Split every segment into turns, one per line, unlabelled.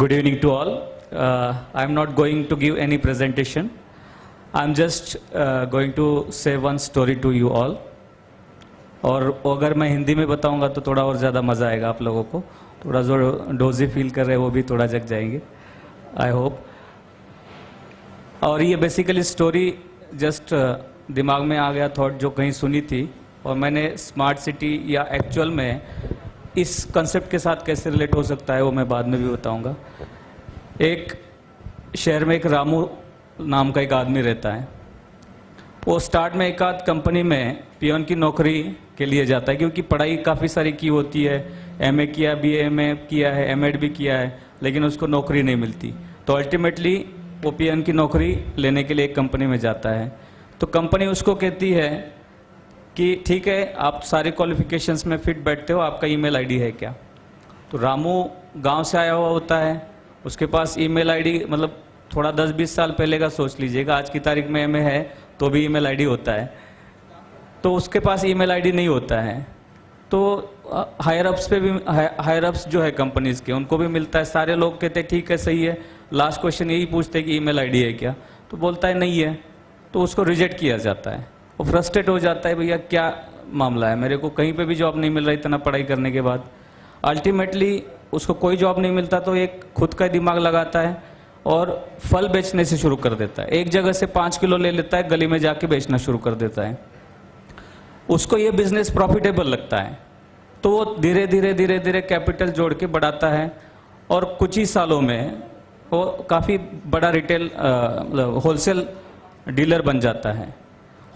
Good evening to all. I am not going to give any presentation. I am just going to say one story to you all. और अगर मैं हिंदी में बताऊंगा तो थोड़ा और ज़्यादा मज़ा आएगा आप लोगों को. थोड़ा जो डोजी फील कर रहे हैं वो भी थोड़ा जग जाएंगे, आई होप. और ये बेसिकली स्टोरी जस्ट दिमाग में आ गया, थॉट जो कहीं सुनी थी, और मैंने स्मार्ट सिटी या एक्चुअल में इस कंसेप्ट के साथ कैसे रिलेट हो सकता है वो मैं बाद में भी बताऊंगा. एक शहर में एक रामू नाम का एक आदमी रहता है. वो स्टार्ट में एक आध कंपनी में पियोन की नौकरी के लिए जाता है, क्योंकि पढ़ाई काफ़ी सारी की होती है. एमए किया, बीए किया है, एमएड भी किया है, लेकिन उसको नौकरी नहीं मिलती. तो अल्टीमेटली वो पियोन की नौकरी लेने के लिए एक कंपनी में जाता है. तो कंपनी उसको कहती है कि ठीक है, आप सारे क्वालिफिकेशंस में फिट बैठते हो, आपका ईमेल आईडी है क्या. तो रामू गांव से आया हुआ होता है, उसके पास ईमेल आईडी, मतलब थोड़ा 10-20 साल पहले का सोच लीजिएगा, आज की तारीख में एमए है तो भी ईमेल आईडी होता है. तो उसके पास ईमेल आईडी नहीं होता है. तो हायर अप्स पे भी, हायर अप्स जो है कंपनीज के, उनको भी मिलता है. सारे लोग कहते हैं ठीक है, सही है. लास्ट क्वेश्चन यही पूछते हैं कि ईमेल आईडी है क्या. तो बोलता है नहीं है. तो उसको रिजेक्ट किया जाता है. वो फ्रस्ट्रेट हो जाता है, भैया क्या मामला है, मेरे को कहीं पे भी जॉब नहीं मिल रहा इतना पढ़ाई करने के बाद. अल्टीमेटली उसको कोई जॉब नहीं मिलता, तो एक खुद का दिमाग लगाता है और फल बेचने से शुरू कर देता है. एक जगह से 5 किलो ले लेता है, गली में जाके बेचना शुरू कर देता है. उसको ये बिजनेस प्रॉफिटेबल लगता है, तो वो धीरे धीरे कैपिटल जोड़ के बढ़ाता है. और कुछ ही सालों में वो काफ़ी बड़ा रिटेल होलसेल डीलर बन जाता है.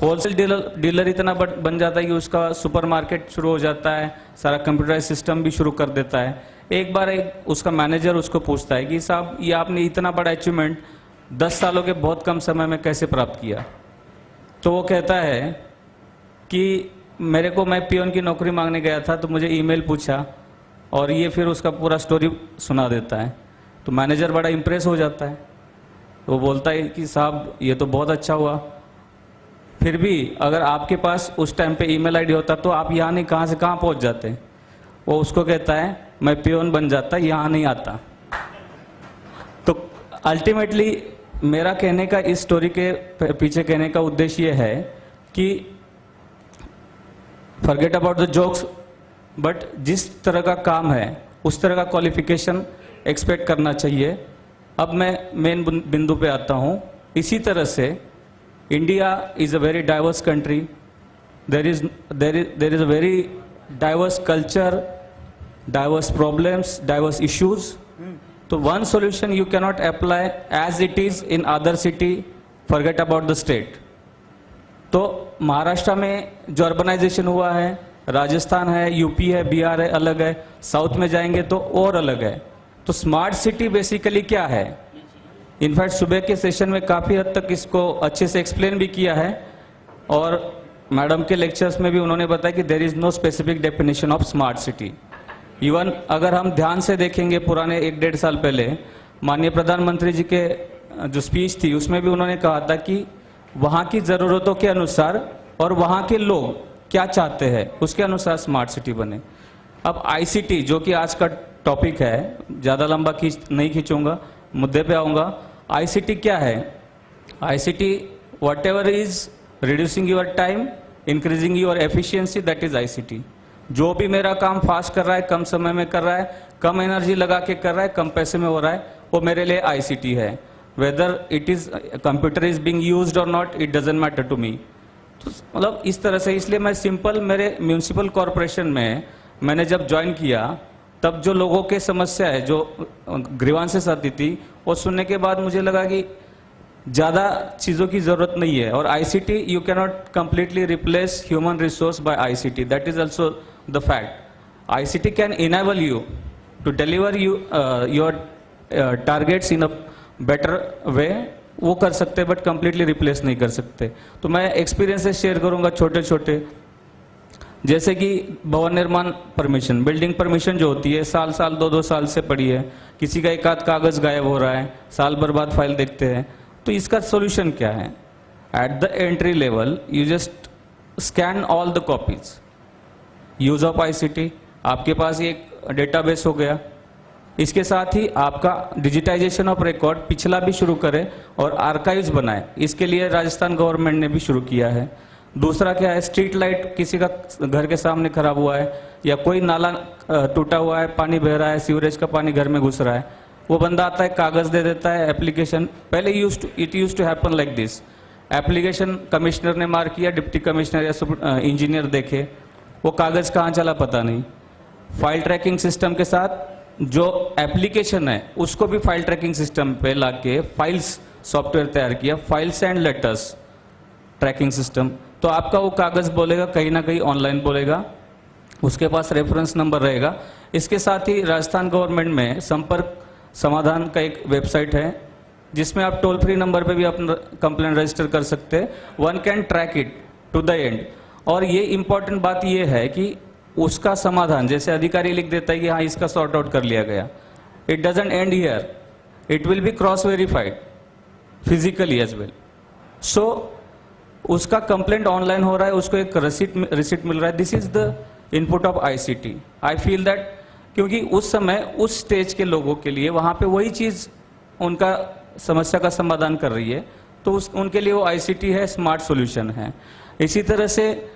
होलसेल डीलर इतना बन जाता है कि उसका सुपरमार्केट शुरू हो जाता है, सारा कंप्यूटराइज सिस्टम भी शुरू कर देता है. एक बार उसका मैनेजर उसको पूछता है कि साहब, ये आपने इतना बड़ा अचीवमेंट 10 सालों के बहुत कम समय में कैसे प्राप्त किया. तो वो कहता है कि मैं पियोन की नौकरी मांगने गया था, तो मुझे ईमेल पूछा, और ये फिर उसका पूरा स्टोरी सुना देता है. तो मैनेजर बड़ा इम्प्रेस हो जाता है. वो बोलता है कि साहब, ये तो बहुत अच्छा हुआ, फिर भी अगर आपके पास उस टाइम पे ईमेल आईडी होता तो आप यहाँ नहीं, कहाँ से कहाँ पहुँच जाते. वो उसको कहता है मैं पियोन बन जाता, यहाँ नहीं आता. तो अल्टीमेटली मेरा कहने का, इस स्टोरी के पीछे कहने का उद्देश्य ये है कि forget about the jokes, but जिस तरह का काम है उस तरह का क्वालिफिकेशन एक्सपेक्ट करना चाहिए. अब मैं मेन बिंदु पे आता हूँ. इसी तरह से India is a very diverse country. There is a very diverse culture, diverse problems, diverse issues. So one solution you cannot apply as it is in other city, forget about the state. तो महाराष्ट्र में जो urbanisation हुआ है, राजस्थान है, UP है, बिहार है, अलग है. साउथ में जाएंगे तो और अलग है. तो स्मार्ट सिटी बेसिकली क्या है, इनफैक्ट सुबह के सेशन में काफ़ी हद तक इसको अच्छे से एक्सप्लेन भी किया है, और मैडम के लेक्चर्स में भी उन्होंने बताया कि there is no specific definition of smart city. Even अगर हम ध्यान से देखेंगे पुराने 1-1.5 साल पहले माननीय प्रधानमंत्री जी के जो स्पीच थी, उसमें भी उन्होंने कहा था कि वहाँ की ज़रूरतों के अनुसार और वहाँ के लोग क्या चाहते हैं उसके अनुसार स्मार्ट सिटी बने. अब आईसीटी, जो कि आज का टॉपिक है, ज़्यादा लंबा नहीं खींचूंगा, मुद्दे पे आऊँगा. आईसीटी क्या है? ICT what ever is reducing your time, increasing your efficiency, that is ICT. जो भी मेरा काम फास्ट कर रहा है, कम समय में कर रहा है, कम एनर्जी लगा के कर रहा है, कम पैसे में हो रहा है, वो मेरे लिए आईसीटी है. Whether it is computer is being used or not, it doesn't matter to me. तो मतलब इस तरह से, इसलिए मैं सिंपल, मेरे म्यूनिसिपल कॉरपोरेशन में मैंने जब ज्वाइन किया, तब जो लोगों के समस्या है, जो ग्रीवांसेस आती थी, वो सुनने के बाद मुझे लगा कि ज़्यादा चीज़ों की ज़रूरत नहीं है. और ICT, you cannot completely replace human resource by ICT. That is also the fact. ICT can enable you to deliver your targets in a better way. वो कर सकते हैं, बट कंप्लीटली रिप्लेस नहीं कर सकते. तो मैं एक्सपीरियंसेस शेयर करूंगा छोटे छोटे. जैसे कि भवन निर्माण परमिशन, बिल्डिंग परमिशन जो होती है, साल 2-2 साल से पड़ी है, किसी का एक आध कागज़ गायब हो रहा है, साल भर बाद फाइल देखते हैं. तो इसका सोल्यूशन क्या है? At the entry level you just scan all the copies. Use of ICT, आपके पास एक डेटाबेस हो गया, इसके साथ ही आपका डिजिटाइजेशन ऑफ रिकॉर्ड पिछला भी शुरू करें और आर्काइव्स बनाए, इसके लिए राजस्थान गवर्नमेंट ने भी शुरू किया है। दूसरा क्या है, स्ट्रीट लाइट किसी का घर के सामने खराब हुआ है या कोई नाला टूटा हुआ है, पानी बह रहा है, सीवरेज का पानी घर में घुस रहा है, वो बंदा आता है, कागज दे देता है, एप्लीकेशन। पहले it use to happen like this, application commissioner ने मार्क किया, डिप्टी कमिश्नर या इंजीनियर देखे, वो कागज कहाँ चला पता नहीं। फाइल ट्रैकिंग सिस्टम के साथ जो एप्लीकेशन है उसको भी फाइल ट्रैकिंग सिस्टम पे लाके फाइल्स सॉफ्टवेयर तैयार किया, files and letters tracking system. तो आपका वो कागज बोलेगा कहीं ना कहीं ऑनलाइन बोलेगा, उसके पास रेफरेंस नंबर रहेगा। इसके साथ ही राजस्थान गवर्नमेंट में संपर्क समाधान का एक वेबसाइट है जिसमें आप टोल फ्री नंबर पे भी अपना कंप्लेंट रजिस्टर कर सकते हैं। One can track it to the end. और ये इंपॉर्टेंट बात ये है कि उसका समाधान जैसे अधिकारी लिख देता है कि हाँ इसका सॉर्ट आउट कर लिया गया, it doesn't end here, it will be cross verified physically as well. So उसका कंप्लेंट ऑनलाइन हो रहा है, उसको एक रिसिट मिल रहा है। This is the input of ICT. I feel that क्योंकि उस समय उस स्टेज के लोगों के लिए वहाँ पे वही चीज़ उनका समस्या का समाधान कर रही है, तो उनके लिए वो आईसीटी है, स्मार्ट सॉल्यूशन है। इसी तरह से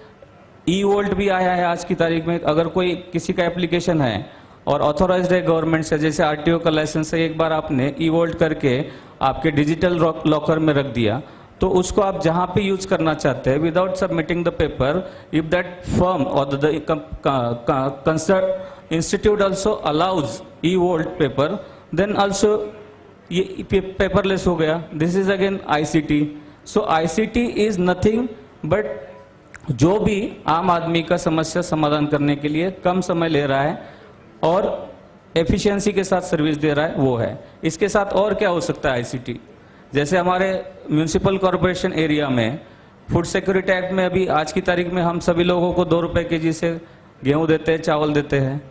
ई वोल्ट भी आया है आज की तारीख में। अगर कोई किसी का एप्लीकेशन है और ऑथोराइज्ड है गवर्नमेंट से, जैसे आरटीओ का लाइसेंस है, एक बार आपने ई वोल्ट करके आपके डिजिटल लॉकर में रख दिया, तो उसको आप जहां पे यूज करना चाहते हैं without submitting the paper, if that firm or the concern institute also allows e vault paper, then also ये पेपरलेस हो गया। This is again ICT. So ICT is nothing but जो भी आम आदमी का समस्या समाधान करने के लिए कम समय ले रहा है और एफिशिएंसी के साथ सर्विस दे रहा है, वो है। इसके साथ और क्या हो सकता है आईसीटी, जैसे हमारे म्यूनिसिपल कॉरपोरेशन एरिया में फूड सिक्योरिटी एक्ट में अभी आज की तारीख में हम सभी लोगों को 2 रुपए केजी से गेहूं देते हैं, चावल देते हैं,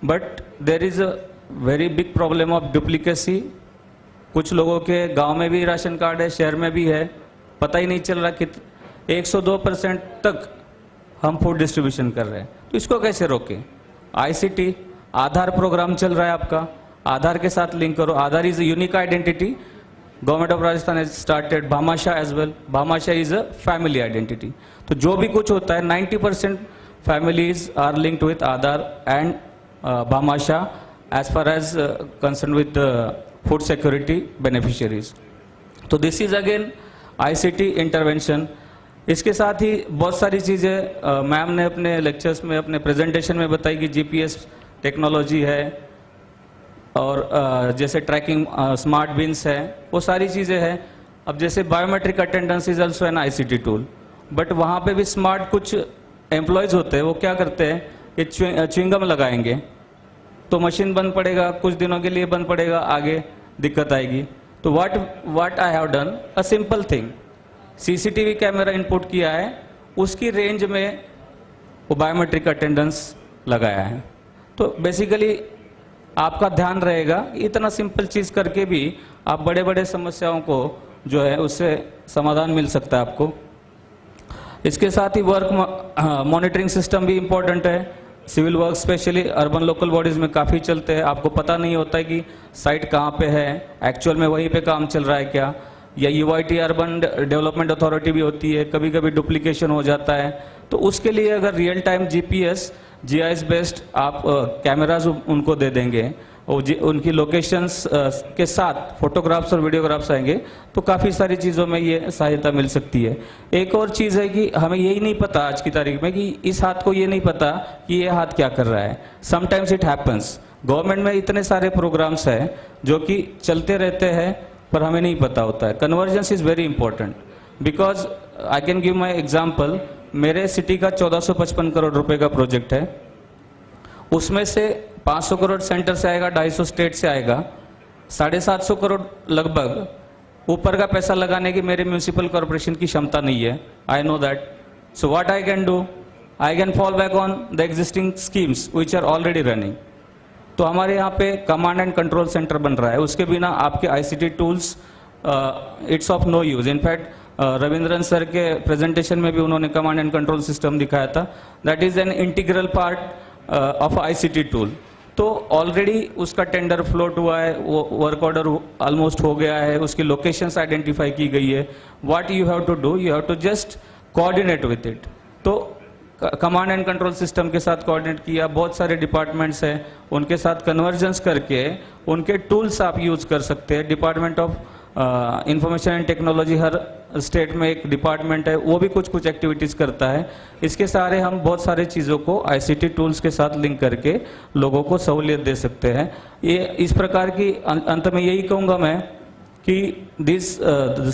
but there is a very big problem of duplicacy. कुछ लोगों के गांव में भी राशन कार्ड है, शहर में भी है, पता ही नहीं चल रहा कि 102% तक हम फूड डिस्ट्रीब्यूशन कर रहे हैं। तो इसको कैसे रोकें? आईसीटी, आधार प्रोग्राम चल रहा है आपका, आधार के साथ लिंक करो। Aadhaar is a unique identity. Government of Rajasthan has started Bhamashah as well. Bhamashah is a family identity. तो जो भी कुछ होता है 90% families are linked with Aadhaar and Bhamashah as far as concern with food security beneficiaries. तो this is again ICT intervention. इसके साथ ही बहुत सारी चीज़ें मैम ने अपने लेक्चर्स में, अपने प्रेजेंटेशन में बताई कि जीपीएस टेक्नोलॉजी है और जैसे ट्रैकिंग स्मार्ट बिन्स है, वो सारी चीज़ें हैं। अब जैसे biometric attendance is also an ICT tool, but वहाँ पे भी स्मार्ट कुछ एम्प्लॉयज़ होते हैं, वो क्या करते हैं कि च्युइंगम लगाएंगे तो मशीन बंद पड़ेगा, कुछ दिनों के लिए बंद पड़ेगा, आगे दिक्कत आएगी। तो what I have done a simple thing, CCTV camera input किया है, उसकी रेंज में वो बायोमेट्रिक अटेंडेंस लगाया है। तो बेसिकली आपका ध्यान रहेगा, इतना सिंपल चीज़ करके भी आप बड़े बड़े समस्याओं को जो है उससे समाधान मिल सकता है आपको। इसके साथ ही वर्क मॉनिटरिंग सिस्टम भी इम्पोर्टेंट है। Civil work specially urban local bodies में काफ़ी चलते हैं। आपको पता नहीं होता है कि साइट कहाँ पे है, एक्चुअल में वहीं पे काम चल रहा है क्या, या यूआईटी अर्बन डेवलपमेंट अथॉरिटी भी होती है, कभी कभी डुप्लीकेशन हो जाता है। तो उसके लिए अगर real time GPS GIS based आप कैमराज उनको दे देंगे और उनकी लोकेशंस के साथ फोटोग्राफ्स और वीडियोग्राफ्स आएंगे, तो काफ़ी सारी चीज़ों में ये सहायता मिल सकती है। एक और चीज़ है कि हमें यही नहीं पता आज की तारीख में कि इस हाथ को ये नहीं पता कि ये हाथ क्या कर रहा है। Sometimes it happens. गवर्नमेंट में इतने सारे प्रोग्राम्स हैं जो कि चलते रहते हैं पर हमें नहीं पता होता है। Convergence is very important because I can give my example. मेरे सिटी का 1455 करोड़ रुपए का प्रोजेक्ट है, उसमें से 500 करोड़ सेंटर से आएगा, 250 स्टेट से आएगा, 750 करोड़ लगभग ऊपर का पैसा लगाने की मेरे म्यूनिसिपल कॉर्पोरेशन की क्षमता नहीं है। I know that. So what I can do, I can fall back on the existing schemes which are already running. तो हमारे यहाँ पे कमांड एंड कंट्रोल सेंटर बन रहा है, उसके बिना आपके ICT tools it's of no use. In fact Ravindran sir के प्रेजेंटेशन में भी उन्होंने कमांड एंड कंट्रोल सिस्टम दिखाया था। That is an integral part of ICT tool. तो तो ऑलरेडी उसका टेंडर फ्लोट हुआ है, वो वर्क ऑर्डर ऑलमोस्ट हो गया है, उसकी लोकेशंस आइडेंटिफाई की गई है. What you have to do, you have to just coordinate with it. तो कमांड एंड कंट्रोल सिस्टम के साथ कोऑर्डिनेट किया, बहुत सारे डिपार्टमेंट्स हैं, उनके साथ कन्वर्जेंस करके उनके टूल्स आप यूज कर सकते हैं. Department of information and technology, her state में एक डिपार्टमेंट है, वो भी कुछ कुछ एक्टिविटीज़ करता है. इसके सारे हम बहुत सारे चीज़ों को आईसीटी टूल्स के साथ लिंक करके लोगों को सहूलियत दे सकते हैं. ये इस प्रकार की अंत में यही कहूँगा मैं कि this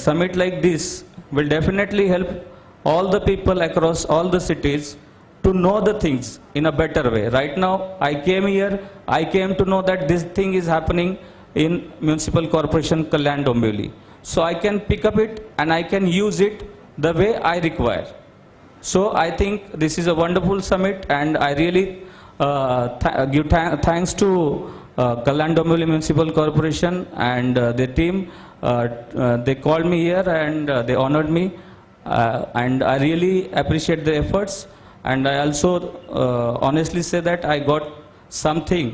summit like this will definitely help all the people across all the cities to know the things in a better way. Right now, I came to know that this thing is happening in Municipal Corporation Kalyan Dombivli. So I can pick up it and I can use it the way I require. So I think this is a wonderful summit, and I really give thanks to Kalyan Dombivli Municipal Corporation and their team. They called me here and they honored me. And I really appreciate the efforts, and I also honestly say that I got something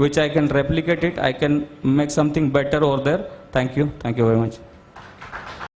which I can replicate it, I can make something better over there. Thank you very much.